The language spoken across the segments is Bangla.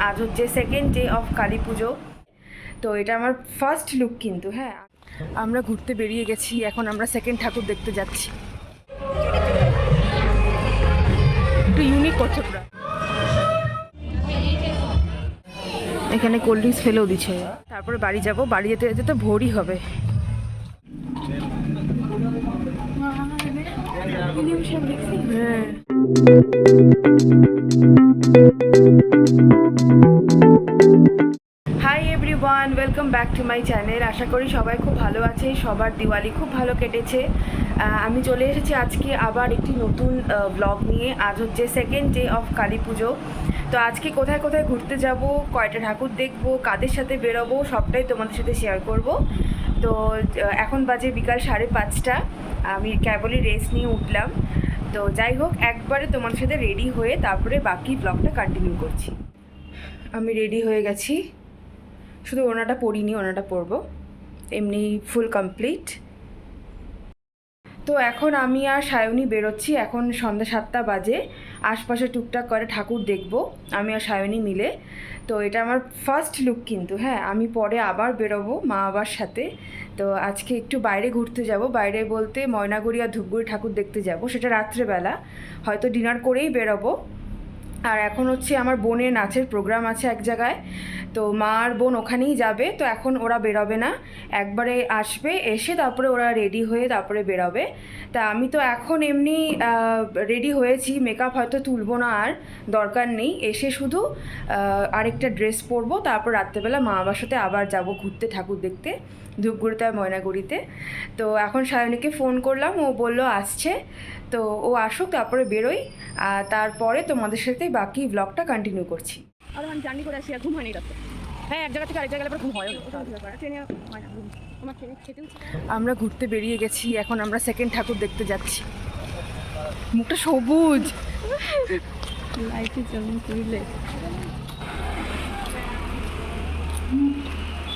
আজ হচ্ছে সেকেন্ড ডে অফ কালী পুজো। তো এটা আমার ফার্স্ট লুক কিন্তু। হ্যাঁ, আমরা ঘুরতে বেরিয়ে গেছি, এখন আমরা সেকেন্ড ঠাকুর দেখতে যাচ্ছি। একটু ইউনিক করছে পুরো। এখানে কোল্ড ড্রিঙ্কস ফেলেও দিচ্ছে। তারপরে বাড়ি যাব, বাড়ি যেতে যেতে তো ভোরই হবে। হ্যাঁ, hi everyone, welcome back to my channel. আশা করি সবাই খুব ভালো আছে, সবার দিওয়ালি খুব ভালো কেটেছে। আমি চলে এসেছি আজকে আবার একটি নতুন ব্লগ নিয়ে। আজ হচ্ছে সেকেন্ড ডে অফ কালী পুজো। তো আজকে কোথায় কোথায় ঘুরতে যাব, কয়টা ঠাকুর দেখব, কাদের সাথে বেরোবো, সবটাই তোমাদের সাথে শেয়ার করব। তো এখন বাজে বিকাল 5:30। আমি কেবলই রেস্ট নিয়ে উঠলাম। তো যাই হোক, একবারে তোমাদের সাথে রেডি হয়ে তারপরে বাকি ব্লগটা কন্টিনিউ করছি। আমি রেডি হয়ে গেছি, শুধু ওনাটা পরিনি, ওনাটা পরবো, এমনি ফুল কমপ্লিট। তো এখন আমি আর সায়নী বেরোচ্ছি। এখন সন্ধ্যা 7টা বাজে। আশপাশে টুকটাক করে ঠাকুর দেখব আমি আর সায়নী মিলে। তো এটা আমার ফার্স্ট লুক কিন্তু। হ্যাঁ, আমি পরে আবার বেরোবো মা বাবার সাথে। তো আজকে একটু বাইরে ঘুরতে যাব, বাইরে বলতে ময়নাগুড়ি আর ধূপগুড়ি ঠাকুর দেখতে যাব, সেটা রাত্রেবেলা, হয়তো ডিনার করেই বেরোবো। আর এখন হচ্ছে আমার বোনের নাচের প্রোগ্রাম আছে এক জায়গায়, তো মা আর বোন ওখানেই যাবে। তো এখন ওরা বেরোবে না, একবারে আসবে, এসে তারপরে ওরা রেডি হয়ে তারপরে বেরোবে। তা আমি তো এখন এমনি রেডি হয়েছি, মেকআপ হয়তো তুলবো না, আর দরকার নেই। এসে শুধু আরেকটা ড্রেস পরবো, তারপর রাত্রেবেলা মা বাবার সাথে আবার যাব ঘুরতে, ঠাকুর দেখতে, ধূপগুড়িতে আর ময়নাগুড়িতে। তো এখন সায়নীকে ফোন করলাম, ও বলল আসছে। তো ও আসুক, তারপরে বেরোই, আর তারপরে তোমাদের সাথে বাকি ব্লগটা কন্টিনিউ করছি। আর আমি জার্নি করে আসি, আর ঘুম হয়নি রাতে। হ্যাঁ, এক জায়গা থেকে আরেক জায়গায় ঘুম হয়। ট্রেনে হয় না ঘুম, আমার ট্রেনে খেতেও আমরা ঘুরতে বেরিয়ে গেছি, এখন আমরা সেকেন্ড ঠাকুর দেখতে যাচ্ছি। মুখটা সবুজ, লাইটের জন্য তুললে।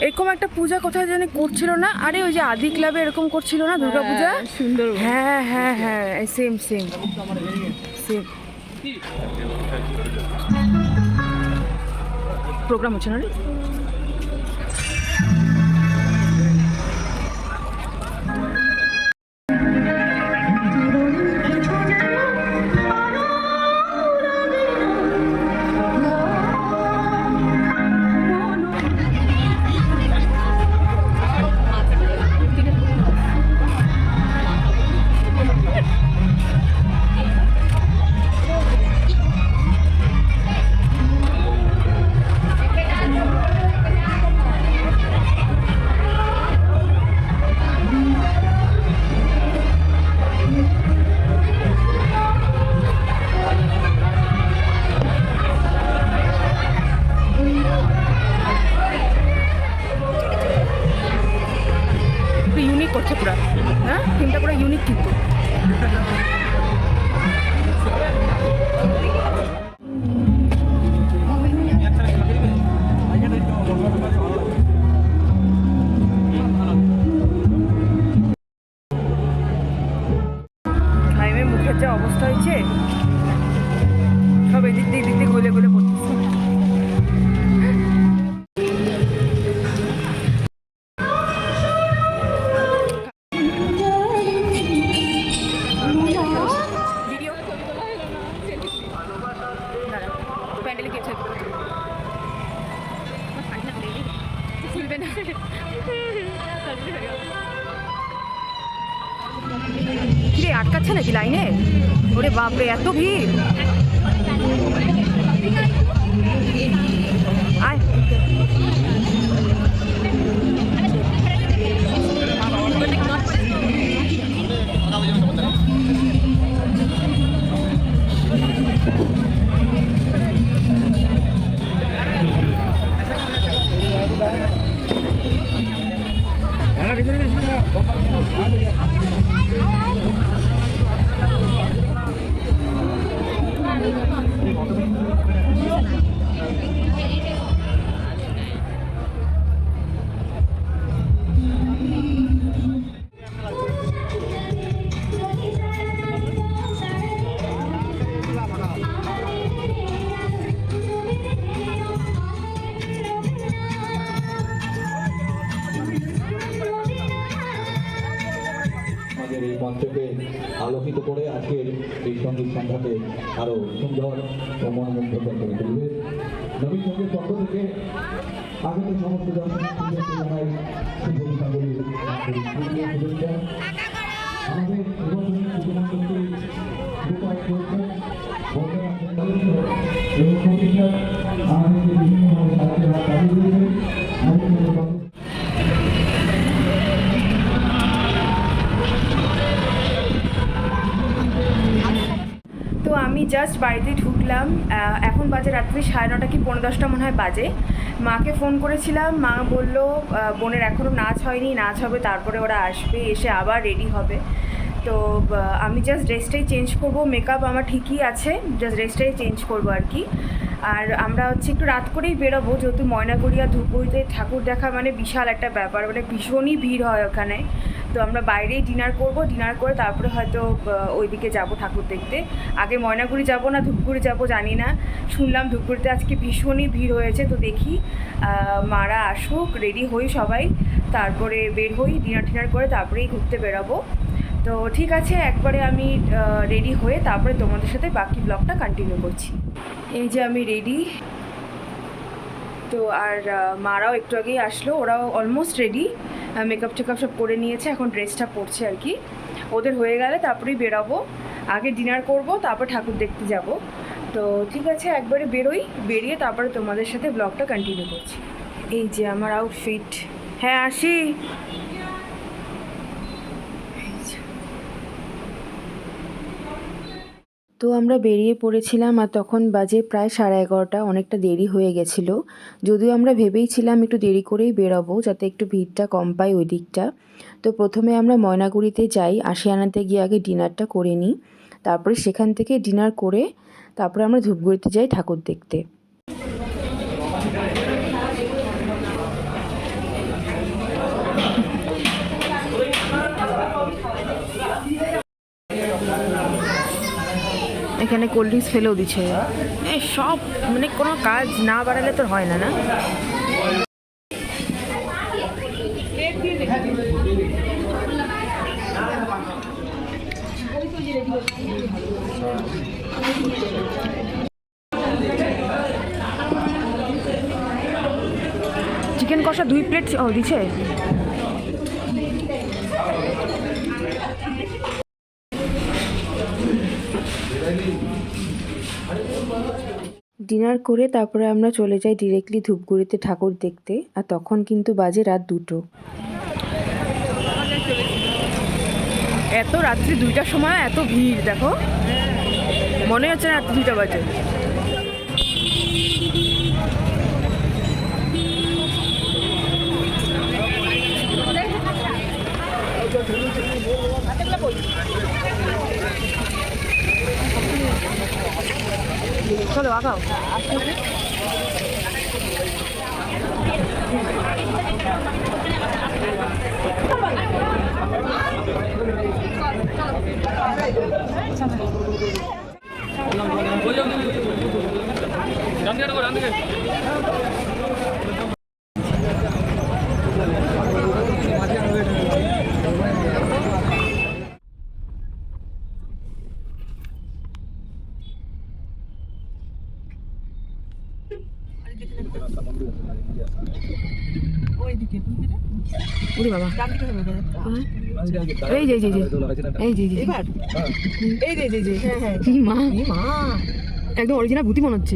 এরকম একটা পূজা কোথায় জানি করছিল না? আরে ওই যে আদি ক্লাবে এরকম করছিল না দুর্গা পূজা? সুন্দর। হ্যাঁ হ্যাঁ হ্যাঁ, সেম সেম সেম প্রোগ্রাম হচ্ছে না রে। ইউনিক করছে পুরো। হ্যাঁ, থিমটা পুরো ইউনিক কিন্তু। হাইওয়ে মুখের যা অবস্থা হয়েছে, সব এদিক দিয়ে গলে গলে পড়তেছে। কিরে, আটকাচ্ছে নাকি লাইনে? ওরে বাপরে, এত ভিড়! আয়, আলোকিত করে আজকের এই সঙ্গীত সন্ধ্যাকে আরো সুন্দর ও মনোমুগ্ধকর করে তুলবে। নবীন সঙ্গীত পক্ষ থেকে আগত সমস্ত দর্শনার্থীদেরকে জানাই শুভ দীপাবলির আন্তরিক শুভেচ্ছা। আমাদের এবছরের পুজোমণ্ডপটি রূপায়ণ করেছেন এবং প্রতিষ্ঠা আমাদেরকে বিভিন্নভাবে সাহায্যের হাত বাড়িয়ে দিয়েছেন। তো আমি জাস্ট বাড়িতে ঢুকলাম, এখন বাজে রাত্রি 9:30 কি 9:45 মনে হয় বাজে। মাকে ফোন করেছিলাম, মা বলল বোনের এখনও নাচ হয়নি, নাচ হবে তারপরে ওরা আসবে, এসে আবার রেডি হবে। তো আমি জাস্ট ড্রেসটাই চেঞ্জ করব, মেকআপ আমার ঠিকই আছে, জাস্ট ড্রেসটাই চেঞ্জ করব আর কি। আর আমরা হচ্ছে একটু রাত করেই বেরোবো, যেহেতু ময়নাগুড়ি আর ধূপগুড়িতে ঠাকুর দেখা মানে বিশাল একটা ব্যাপার, মানে ভীষণই ভিড় হয় ওখানে। তো আমরা বাইরেই ডিনার করব, ডিনার করে তারপরে হয়তো ওইদিকে যাব ঠাকুর দেখতে। আগে ময়নাগুড়ি যাব না ধূপগুড়ি যাব জানি না, শুনলাম ধূপগুড়িতে আজকে ভীষণই ভিড় হয়েছে। তো দেখি মারা আসুক, রেডি হই সবাই, তারপরে বের হই, ডিনার করে তারপরেই ঘুরতে বেরোবো। তো ঠিক আছে, একবারে আমি রেডি হয়ে তারপরে তোমাদের সাথে বাকি ব্লগটা কন্টিনিউ করছি। এই যে আমি রেডি, তো আর মারাও একটু আগেই আসলো, ওরাও অলমোস্ট রেডি, মেকআপ টেকআপ সব করে নিয়েছে, এখন ড্রেসটা পরছে আর কি। ওদের হয়ে গেলে তারপরেই বেরোবো, আগে ডিনার করব তারপর ঠাকুর দেখতে যাব। তো ঠিক আছে, একবারে বেরোই, বেরিয়ে তারপরে তোমাদের সাথে ব্লগটা কন্টিনিউ করছি। এই যে আমার আউটফিট, হ্যাঁ আসি। তো আমরা বেরিয়ে পড়েছিলাম, আর তখন বাজে প্রায় 11:30, অনেকটা দেরি হয়ে গেছিলো। যদিও আমরা ভেবেইছিলাম একটু দেরি করেই বেরোবো, যাতে একটু ভিড়টা কম পাই ওই দিকটা। তো প্রথমে আমরা ময়নাগুড়িতে যাই, আশিয়ানাতে গিয়ে আগে ডিনারটা করে নিই, তারপরে সেখান থেকে ডিনার করে তারপরে আমরা ধূপগুড়িতে যাই ঠাকুর দেখতে। এখানে কোল্ড ড্রিঙ্কস ফেলেও দিচ্ছে, সব মানে কোনো কাজ না বাড়ালে তো হয় না, না? চিকেন কষা 2 প্লেট দিচ্ছে। ডিনার করে তারপরে আমরা চলে যাই ডিরেক্টলি ধূপগুড়িতে ঠাকুর দেখতে, আর তখন কিন্তু বাজে রাত 2টো। এত রাত্রি 2টার সময় এত ভিড়, দেখো মনে হচ্ছে না রাত্রি 2টা বাজে। চলো আগাও। ওরে বাবা, এই যে মা একদম অরিজিনাল ভূতি মনে হচ্ছে।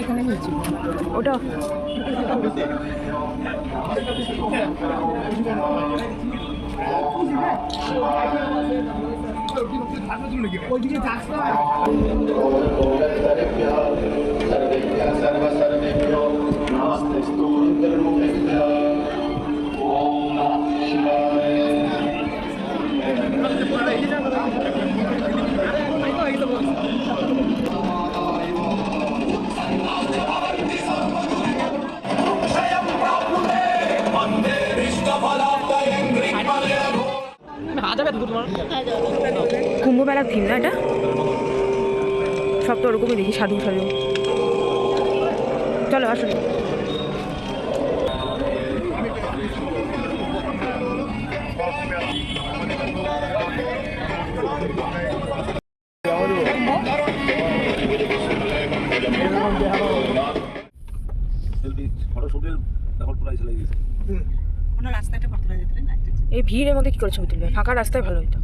এখানে হয়েছে ওটা ওইদিকে যাস না। কুম্ভমেলার থিম না এটা, সব তো ওরকমই দেখি, সাধু সাধু। চলো আসুন। এই ভিড়ের মধ্যে কি করে ছবি তুলবে? ফাঁকা রাস্তায় ভালো হতো।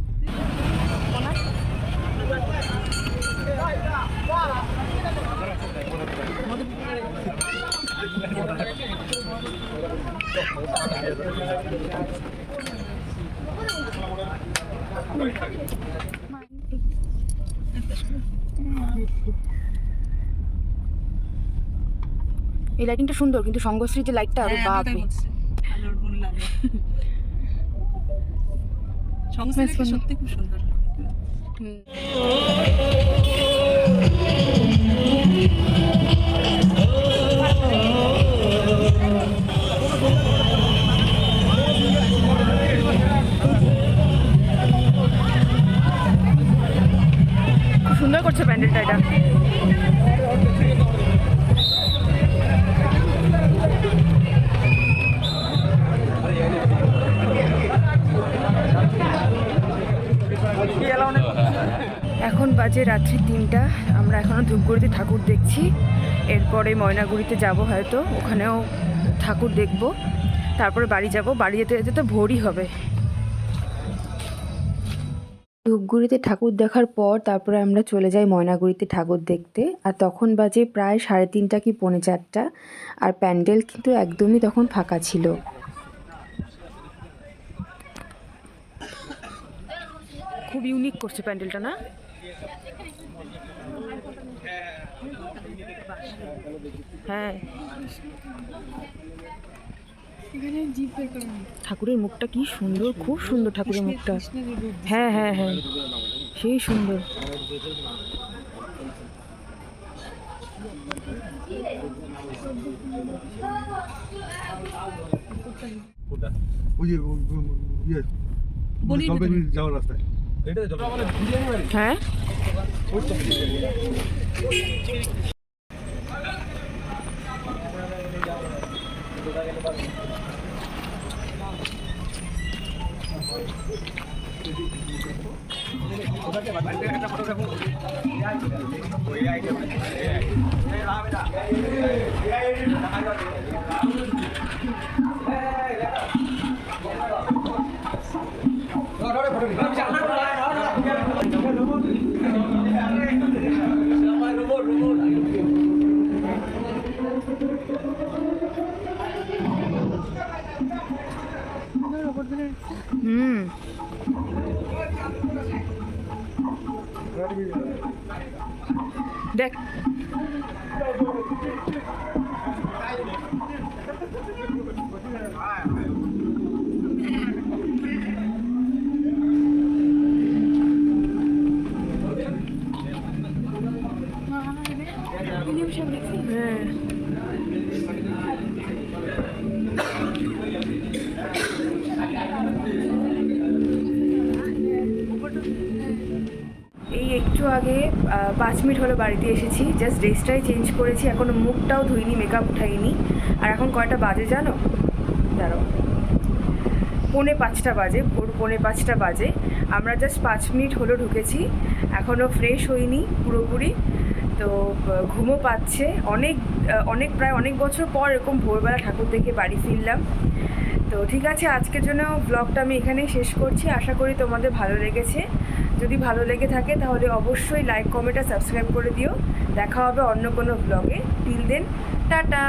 এই লাইটিংটা সুন্দর, কিন্তু সঙ্গশ্রীর যে লাইটটা, আরে বাপ রে। সত্যি খুব সুন্দর। খুব সুন্দর করছে প্যান্ডেলটা এটা। এখন বাজে রাত্রি 3টা। আমরা এখনও ধূপগুড়িতে ঠাকুর দেখছি। এরপরে ময়নাগুড়িতে যাব, হয়তো ওখানেও ঠাকুর দেখব। তারপরে বাড়ি যাব। বাড়ি যেতে যেতে তো ভোরই হবে। ধূপগুড়িতে ঠাকুর দেখার পর তারপরে আমরা চলে যাই ময়নাগুড়িতে ঠাকুর দেখতে। আর তখন বাজে প্রায় 3:30 কি 4:45। আর প্যান্ডেল কিন্তু একদমই তখন ফাঁকা ছিল। খুব ইউনিক করছে প্যান্ডেলটা, না? হ্যাঁ, ঠাকুরের মুখটা কি সুন্দর, খুব সুন্দর ঠাকুরের মুখটা। হ্যাঁ হ্যাঁ হ্যাঁ, সেই সুন্দর। যাওয়ার রাস্তায় হ্যাঁ, দেখ হ্যাঁ, এই একটু আগে 5 মিনিট হলো বাড়িতে এসেছি। জাস্ট ড্রেসটাই চেঞ্জ করেছি, এখনও মুখটাও ধুইনি, মেকআপ উঠাইনি। আর এখন কয়টা বাজে জানো? দাঁড়াও, 4:45 বাজে, ভোর 4:45 বাজে। আমরা জাস্ট 5 মিনিট হলো ঢুকেছি, এখনও ফ্রেশ হইনি পুরোপুরি। তো ঘুমও পাচ্ছে। প্রায় অনেক বছর পর এরকম ভোরবেলা ঠাকুর দেখে বাড়ি ফিরলাম। তো ঠিক আছে, আজকের জন্য ব্লগটা আমি এখানেই শেষ করছি। আশা করি তোমাদের ভালো লেগেছে। যদি ভালো লেগে থাকে তাহলে অবশ্যই লাইক, কমেন্ট আর সাবস্ক্রাইব করে দিও। দেখা হবে অন্য কোনো ব্লগে। Till then, tata.